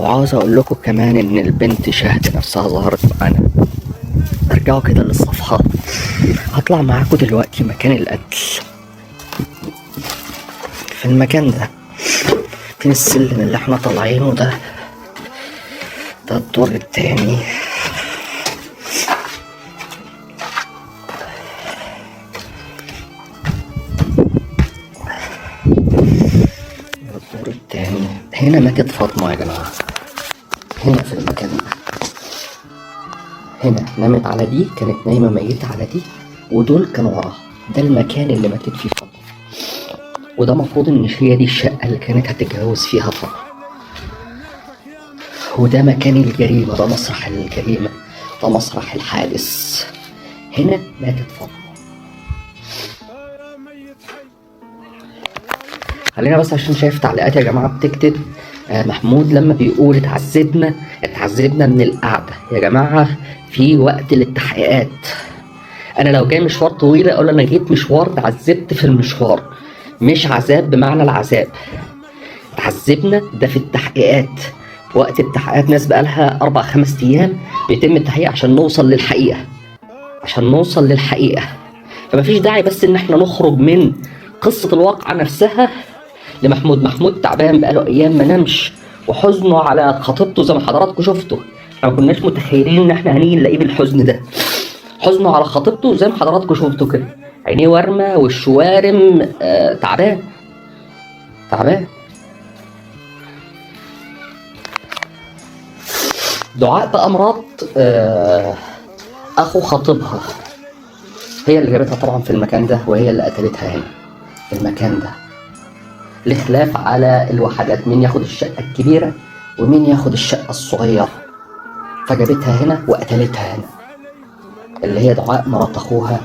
وعاوز اقول لكم كمان ان البنت شاهد نفسها ظهرت معانا. ارجعوا كده للصفحة. هطلع معاكم دلوقتي مكان القتل. في المكان ده، فين السلم اللي احنا طالعينه ده الدور التاني. الدور التاني. هنا ماتت فاطمة يا جماعة، هنا في المكان ده. هنا نامت على دي، كانت نايمة ميتة على دي، ودول كانوا وراها. ده المكان اللي ماتت فيه فاطمة، وده مفروض ان هي دي الشقة اللي كانت هتتجوز فيها فاطمة، وده مكان الجريمة، ده مسرح الجريمة، ده مسرح الحادث. هنا ماتت فاطمة. خلينا بس عشان شايف تعليقات يا جماعة بتكتب محمود لما بيقول اتعذبنا من القعدة. يا جماعة في وقت للتحقيقات. انا لو جاي مشوار طويل اقول انا جيت مشوار اتعذبت في المشوار، مش عذاب بمعنى العذاب. اتعذبنا ده في التحقيقات، في وقت التحقيقات. ناس بقالها 4-5 ايام بيتم التحقيق عشان نوصل للحقيقة، فمفيش داعي بس ان احنا نخرج من قصة الواقعة نفسها محمود تعبان بقاله ايام ما نامش، وحزنه على خطيبته زي ما حضراتكم شفتوا. احنا ما كناش متخيلين ان احنا هنيجي نلاقيه بالحزن ده. حزنه على خطيبته زي ما حضراتكم شفتوا كده، عينيه وارمه والشوارم. تعبان. دعاء بقى مرات اخو خطيبها، هي اللي جابتها طبعا في المكان ده، وهي اللي قتلتها هنا في المكان ده، لخلاف على الوحدات مين ياخد الشقة الكبيرة ومين ياخد الشقة الصغيرة، فجابتها هنا وقتلتها هنا، اللي هي دعاء مرات اخوها